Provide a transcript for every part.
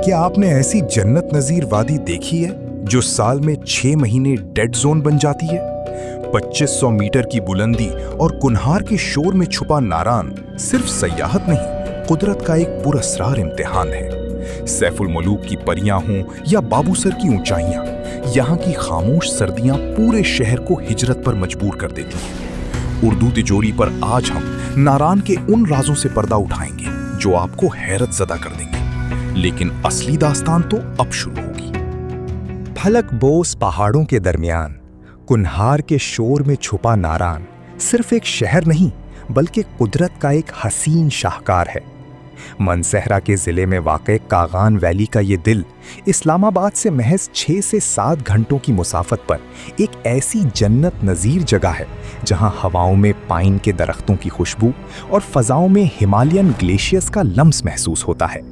क्या आपने ऐसी जन्नत नजीर वादी देखी है जो साल में 6 महीने डेड जोन बन जाती है? 2500 मीटर की बुलंदी और कुन्हार के शोर में छुपा नारान सिर्फ सयाहत नहीं, कुदरत का एक पुरअसरार इम्तिहान है। सैफुल मलूक की परियां हों या बाबूसर की ऊंचाइयां, यहाँ की खामोश सर्दियां पूरे शहर को हिजरत पर मजबूर कर देती हैं। उर्दू तिजोरी पर आज हम नारान के उन राजों से पर्दा उठाएंगे जो आपको हैरत ज़दा कर देंगे, लेकिन असली दास्तान तो अब शुरू होगी। फलक बोस पहाड़ों के दरमियान कुन्हार के शोर में छुपा नारान सिर्फ एक शहर नहीं बल्कि कुदरत का एक हसीन शाहकार है। मनसहरा के ज़िले में वाक़े कागान वैली का ये दिल इस्लामाबाद से महज 6 से 7 घंटों की मुसाफत पर एक ऐसी जन्नत नज़ीर जगह है जहां हवाओं में पाइन के दरख्तों की खुशबू और फ़ज़ाओं में हिमालयन ग्लेशियर्स का लम्स महसूस होता है।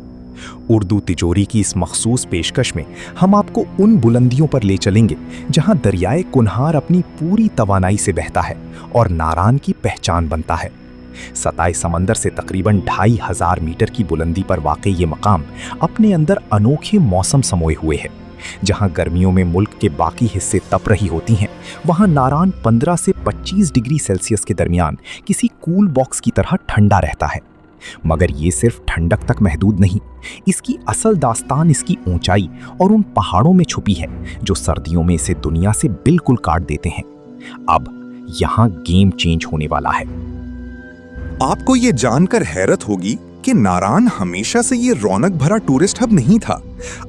उर्दू तिजोरी की इस मखसूस पेशकश में हम आपको उन बुलंदियों पर ले चलेंगे जहां दरियाए कुन्हार अपनी पूरी तवानाई से बहता है और नारान की पहचान बनता है। सताए समंदर से तकरीबन 2500 मीटर की बुलंदी पर वाक़ई ये मकाम अपने अंदर अनोखे मौसम समोए हुए है। जहां गर्मियों में मुल्क के बाकी हिस्से तप रही होती हैं, वहां नारान 15 से 25 डिग्री सेल्सियस के दरमियान किसी कूल बॉक्स की तरह ठंडा रहता है। मगर ये सिर्फ ठंडक तक महदूद नहीं, इसकी असल दास्तान इसकी ऊंचाई और उन पहाड़ों में छुपी है जो सर्दियों में इसे दुनिया से बिल्कुल काट देते हैं। अब यहाँ गेम चेंज होने वाला है। आपको ये जानकर हैरत होगी कि नारान हमेशा से ये रौनक भरा टूरिस्ट हब नहीं था।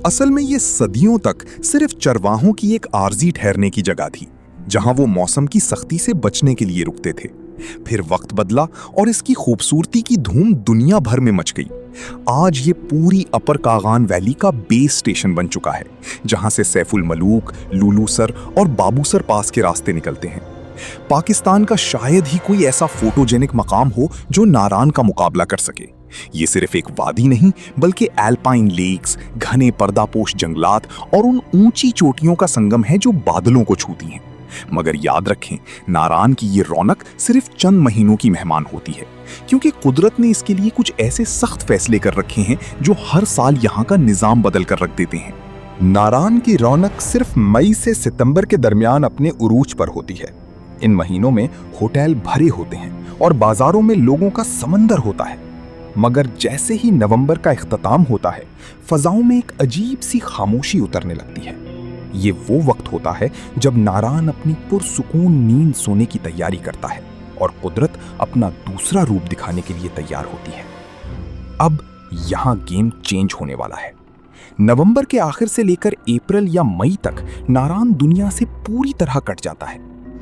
असल में ये सदियों तक सिर्फ चरवाहों की एक आर्जी ठहरने की जगह थी, जहां वो मौसम की सख्ती से बचने के लिए रुकते थे। फिर वक्त बदला और इसकी खूबसूरती की धूम दुनिया भर में मच गई। आज ये पूरी अपर कागान वैली का बेस स्टेशन बन चुका है, जहां से सैफुल मलूक, लुलूसर और बाबूसर पास के रास्ते निकलते हैं। पाकिस्तान का शायद ही कोई ऐसा फोटोजेनिक मकाम हो जो नारान का मुकाबला कर सके। ये सिर्फ एक वादी नहीं बल्कि एल्पाइन लेक्स, घने पर्दापोश जंगलात और उन ऊंची चोटियों का संगम है जो बादलों को छूती हैं। मगर याद रखें, नारान की ये रौनक सिर्फ चंद महीनों की मेहमान होती है, क्योंकि कुदरत ने इसके लिए कुछ ऐसे सख्त फैसले कर रखे हैं जो हर साल यहाँ का निजाम बदल कर रख देते हैं। नारान की रौनक सिर्फ मई से सितंबर के दरमियान अपने उरूज पर होती है। इन महीनों में होटल भरे होते हैं और बाजारों में लोगों का समंदर होता है। मगर जैसे ही नवंबर का इख्तिताम होता है, फजाओं में एक अजीब सी खामोशी उतरने लगती है। ये वो वक्त होता है जब नारान अपनी पुरसुकून नींद सोने की तैयारी करता है और कुदरत अपना दूसरा रूप दिखाने के लिए तैयार होती है। अब यहाँ गेम चेंज होने वाला है। नवंबर के आखिर से लेकर अप्रैल या मई तक नारान दुनिया से पूरी तरह कट जाता है।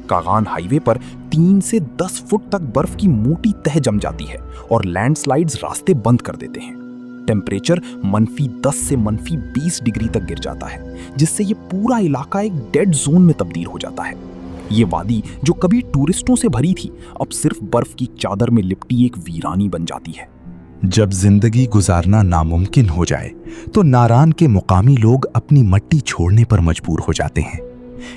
कागान हाईवे पर 3 से 10 फुट तक बर्फ की मोटी तह जम जाती है और लैंडस्लाइड्स रास्ते बंद कर देते हैं। टेम्परेचर -10 से -20 डिग्री तक गिर जाता है, जिससे ये पूरा इलाका एक डेड जोन में तब्दील हो जाता है। ये वादी जो कभी टूरिस्टों से भरी थी, अब सिर्फ बर्फ की चादर में लिपटी एक वीरानी बन जाती है। जब जिंदगी गुजारना नामुमकिन हो जाए तो नारान के मुकामी लोग अपनी मट्टी छोड़ने पर मजबूर हो जाते हैं।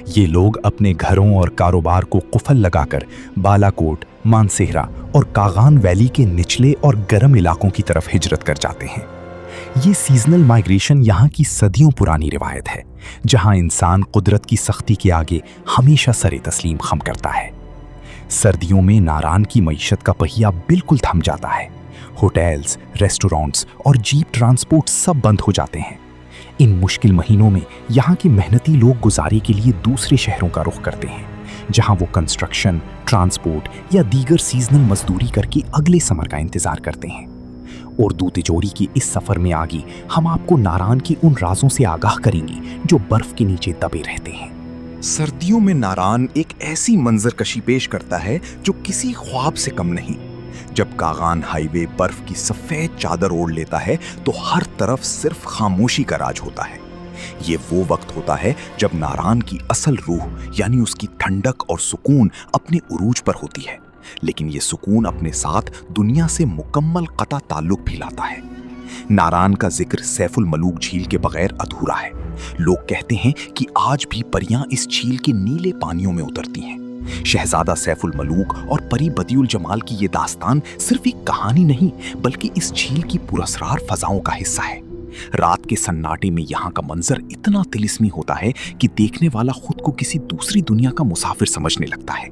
ये लोग अपने घरों और कारोबार को कुफल लगाकर बालाकोट, मानसेहरा और कागान वैली के निचले और गर्म इलाकों की तरफ हिजरत कर जाते हैं। ये सीजनल माइग्रेशन यहाँ की सदियों पुरानी रिवायत है, जहाँ इंसान कुदरत की सख्ती के आगे हमेशा सरे तस्लीम खम करता है। सर्दियों में नारान की मईशत का पहिया बिल्कुल थम जाता है। होटल्स, रेस्टोरेंट्स और जीप ट्रांसपोर्ट सब बंद हो जाते हैं। इन मुश्किल महीनों में यहाँ के मेहनती लोग गुजारे के लिए दूसरे शहरों का रुख करते हैं, जहाँ वो कंस्ट्रक्शन, ट्रांसपोर्ट या दीगर सीजनल मजदूरी करके अगले समर का इंतजार करते हैं। उर्दू तिजोरी के इस सफर में आगे हम आपको नारान के उन राजों से आगाह करेंगे जो बर्फ के नीचे दबे रहते हैं। सर्दियों में नारान एक ऐसी मंजरकशी पेश करता है जो किसी ख्वाब से कम नहीं। जब कागान हाईवे बर्फ की सफेद चादर ओढ़ लेता है तो हर तरफ सिर्फ खामोशी का राज होता है। ये वो वक्त होता है जब नारान की असल रूह यानी उसकी ठंडक और सुकून अपने उरूज पर होती है, लेकिन ये सुकून अपने साथ दुनिया से मुकम्मल कता ताल्लुक भी लाता है। नारान का जिक्र सैफुल मलूक झील के बगैर अधूरा है। लोग कहते हैं कि आज भी परियां इस झील के नीले पानियों में उतरती हैं। शहजादा सैफुल मलूक और परी बदियुल जमाल की ये दास्तान सिर्फ एक कहानी नहीं बल्कि इस झील की पुरअसरार फजाओं का हिस्सा है। रात के सन्नाटे में यहाँ का मंजर इतना तिलिस्मी होता है कि देखने वाला खुद को किसी दूसरी दुनिया का मुसाफिर समझने लगता है।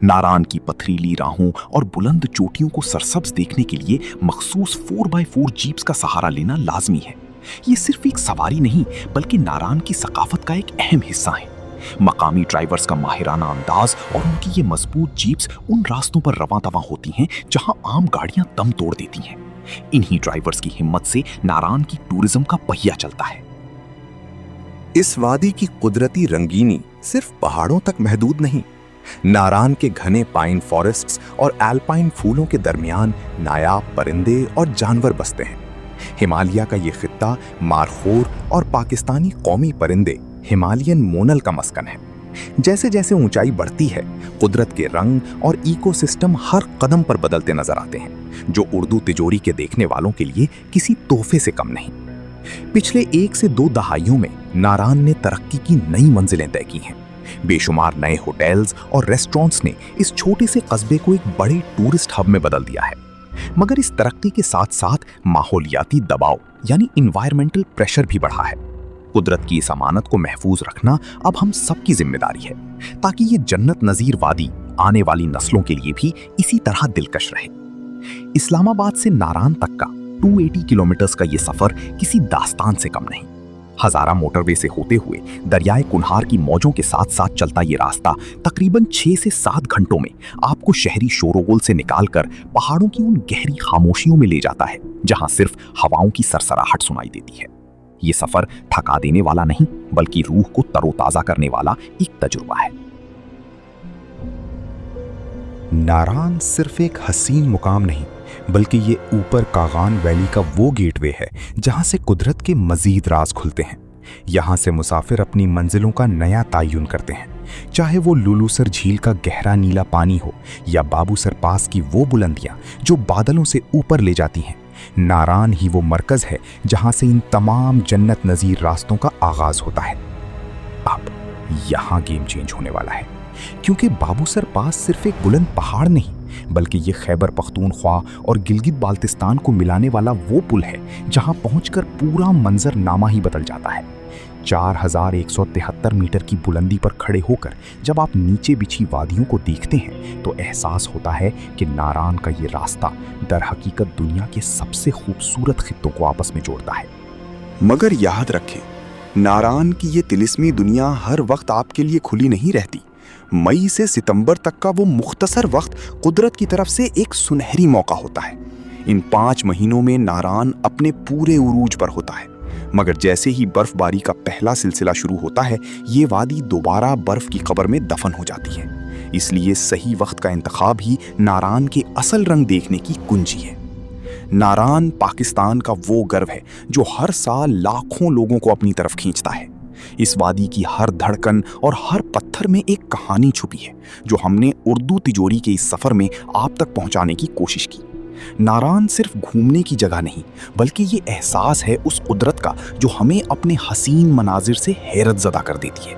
नारान की पथरीली राहों और बुलंद चोटियों को सरसब्ज देखने के लिए मखसूस 4x4 जीप्स का सहारा लेना लाजमी है। ये सिर्फ एक सवारी नहीं बल्कि नारान की सकाफत का एक अहम हिस्सा है। मकामी ड्राइवर्स का माहिराना अंदाज और उनकी ये मजबूत जीप्स उन रास्तों पर रवां तवां होती हैं जहां आम गाड़ियां दम तोड़ देती हैं। इन्हीं ड्राइवर्स की हिम्मत से नारान की टूरिज्म का पहिया चलता है। इस वादी की कुदरती रंगीनी सिर्फ पहाड़ों तक महदूद नहीं, नारान के घने पाइन फॉरेस्ट्स और एल्पाइन फूलों के दरमियान नायाब परिंदे और जानवर बसते हैं। हिमालय का ये खित्ता मारखोर और पाकिस्तानी कौमी परिंदे हिमालयन मोनल का मस्कन है। जैसे जैसे ऊंचाई बढ़ती है, कुदरत के रंग और इकोसिस्टम हर कदम पर बदलते नजर आते हैं, जो उर्दू तिजोरी के देखने वालों के लिए किसी तोहफे से कम नहीं। पिछले 1 से 2 दहाइयों में नारान ने तरक्की की नई मंजिलें तय की हैं। बेशुमार नए होटल्स और रेस्टोरेंट्स ने इस छोटे से कस्बे को एक बड़े टूरिस्ट हब में बदल दिया है। मगर इस तरक्की के साथ साथ माहौलियाती दबाव यानी इन्वायरमेंटल प्रेशर भी बढ़ा है। कुदरत की इस अमानत को महफूज रखना अब हम सबकी जिम्मेदारी है, ताकि ये जन्नत नजीर वादी आने वाली नस्लों के लिए भी इसी तरह दिलकश रहे। इस्लामाबाद से नारान तक का 280 किलोमीटर का ये सफर किसी दास्तान से कम नहीं। हजारा मोटरवे से होते हुए दरियाए कुन्हार की मौजों के साथ साथ चलता ये रास्ता तकरीबन 6 से 7 घंटों में आपको शहरी शोरगुल से निकालकर पहाड़ों की उन गहरी खामोशियों में ले जाता है, जहां सिर्फ हवाओं की सरसराहट सुनाई देती है। ये सफर थका देने वाला नहीं बल्कि रूह को तरोताजा करने वाला एक तजुर्बा है। नारान सिर्फ एक हसीन मुकाम नहीं बल्कि ये ऊपर कागान वैली का वो गेटवे है जहां से कुदरत के मजीद राज खुलते हैं। यहां से मुसाफिर अपनी मंजिलों का नया तायुन करते हैं, चाहे वो लुलूसर झील का गहरा नीला पानी हो या बाबूसर पास की वो बुलंदियां जो बादलों से ऊपर ले जाती हैं। नारान ही वो मरकज है जहां से इन तमाम जन्नत नजीर रास्तों का आगाज होता है। अब यहां गेम चेंज होने वाला है, क्योंकि बाबूसर पास सिर्फ एक बुलंद पहाड़ नहीं बल्कि ये खैबर पख्तूनख्वा और गिलगित बाल्तिस्तान को मिलाने वाला वो पुल है जहां पहुंचकर पूरा मंजर नामा ही बदल जाता है। 4173 मीटर की बुलंदी पर खड़े होकर जब आप नीचे बिछी वादियों को देखते हैं तो एहसास होता है कि नारान का ये रास्ता दर हकीकत दुनिया के सबसे खूबसूरत खित्तों को आपस में जोड़ता है। मगर याद रखें, नारान की ये तिलिस्मी दुनिया हर वक्त आपके लिए खुली नहीं रहती। मई से सितंबर तक का वो मुख्तसर वक्त कुदरत की तरफ से एक सुनहरी मौका होता है। इन 5 महीनों में नारान अपने पूरे उरूज पर होता है, मगर जैसे ही बर्फबारी का पहला सिलसिला शुरू होता है, ये वादी दोबारा बर्फ की कब्र में दफन हो जाती है। इसलिए सही वक्त का इंतखाब ही नारान के असल रंग देखने की कुंजी है। नारान पाकिस्तान का वो गर्व है जो हर साल लाखों लोगों को अपनी तरफ खींचता है। इस वादी की हर धड़कन और हर पत्थर में एक कहानी छुपी है जो हमने उर्दू तिजोरी के इस सफर में आप तक पहुंचाने की कोशिश की। नारान सिर्फ घूमने की जगह नहीं बल्कि ये एहसास है उस कुदरत का जो हमें अपने हसीन मनाजिर से हैरत ज़दा कर देती है।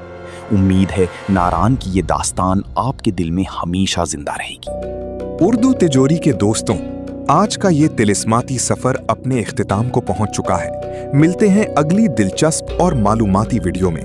उम्मीद है नारान की ये दास्तान आपके दिल में हमेशा जिंदा रहेगी। उर्दू तिजोरी के दोस्तों, आज का ये तिलिस्माती सफर अपने इख्तिताम को पहुंच चुका है। मिलते हैं अगली दिलचस्प और मालूमाती वीडियो में।